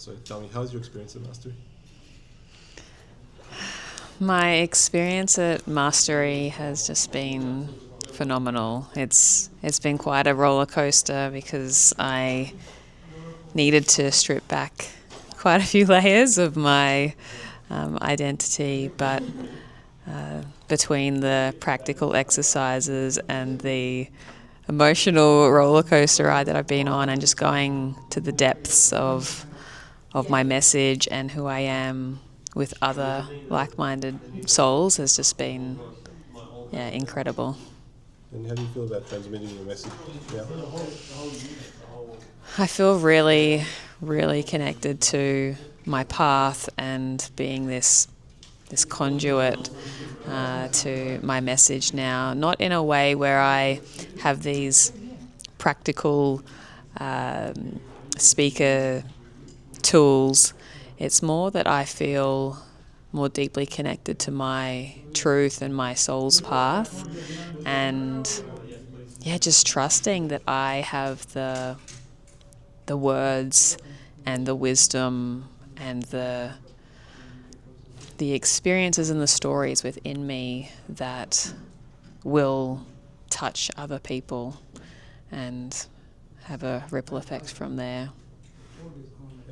So tell me, how's your experience at Mastery? My experience at Mastery has just been phenomenal. It's been quite a roller coaster because I needed to strip back quite a few layers of my identity, but between the practical exercises and the emotional roller coaster ride that I've been on, and just going to the depths of my message and who I am with other like-minded souls has just been incredible. And how do you feel about transmitting your message now? I feel really, really connected to my path and being this conduit to my message now. Not in a way where I have these practical speaker tools. It's more that I feel more deeply connected to my truth and my soul's path, and just trusting that I have the words and the wisdom and the experiences and the stories within me that will touch other people and have a ripple effect from there.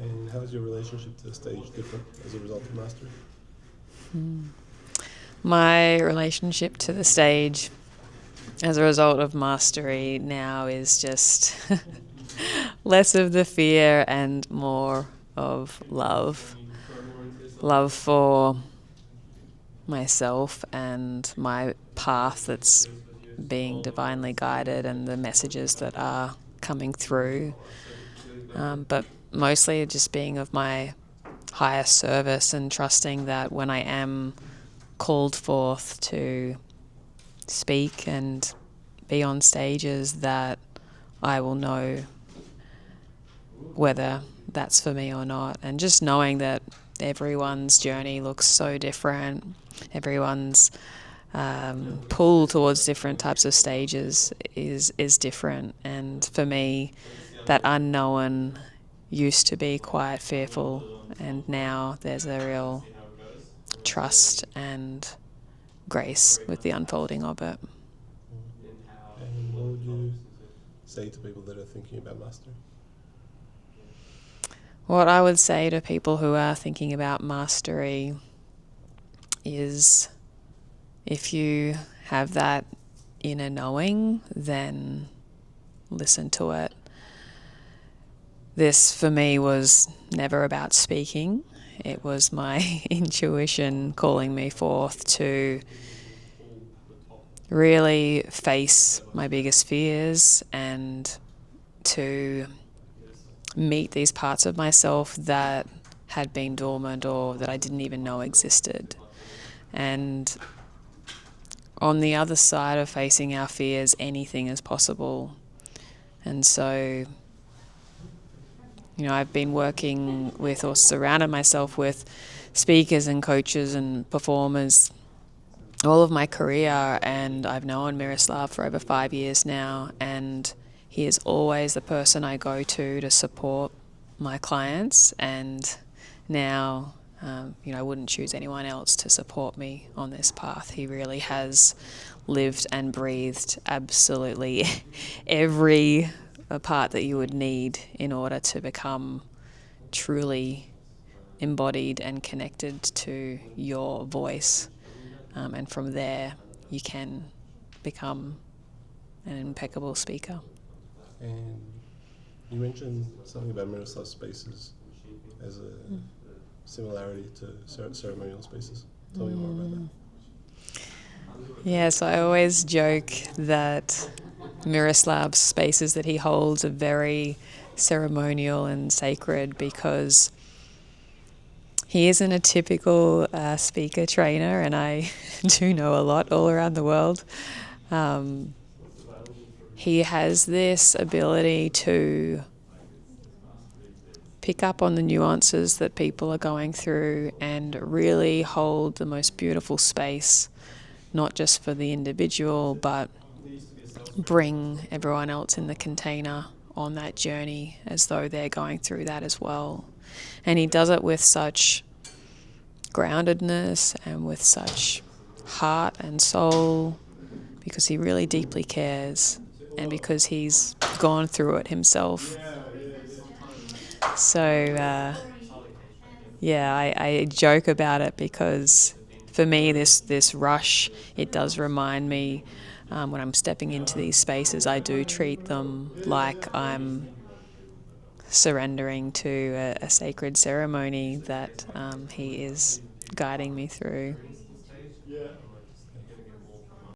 And how is your relationship to the stage different as a result of Mastery? My relationship to the stage as a result of Mastery now is just less of the fear and more of love. Love for myself and my path that's being divinely guided and the messages that are coming through. But mostly just being of my highest service and trusting that when I am called forth to speak and be on stages, that I will know whether that's for me or not. And just knowing that everyone's journey looks so different, everyone's pull towards different types of stages is different. And for me, that unknown used to be quite fearful, and now there's a real trust and grace with the unfolding of it. And what would you say to people that are thinking about Mastery? What I would say to people who are thinking about Mastery is, if you have that inner knowing, then listen to it. This for me was never about speaking. It was my intuition calling me forth to really face my biggest fears and to meet these parts of myself that had been dormant or that I didn't even know existed. And on the other side of facing our fears, anything is possible. And so, I've been working with or surrounded myself with speakers and coaches and performers all of my career, and I've known Miroslav for over 5 years now, and he is always the person I go to support my clients. And now, I wouldn't choose anyone else to support me on this path. He really has lived and breathed absolutely every part that you would need in order to become truly embodied and connected to your voice. And from there, you can become an impeccable speaker. And you mentioned something about Miroslav's spaces as a similarity to ceremonial spaces. Tell me more about that. Yes, I always joke that Miroslav's spaces that he holds are very ceremonial and sacred, because he isn't a typical speaker trainer, and I do know a lot all around the world. He has this ability to pick up on the nuances that people are going through and really hold the most beautiful space, not just for the individual, but bring everyone else in the container on that journey as though they're going through that as well. And he does it with such groundedness and with such heart and soul, because he really deeply cares and because he's gone through it himself. So, I joke about it because for me, this rush, it does remind me when I'm stepping into these spaces, I do treat them like I'm surrendering to a sacred ceremony that he is guiding me through.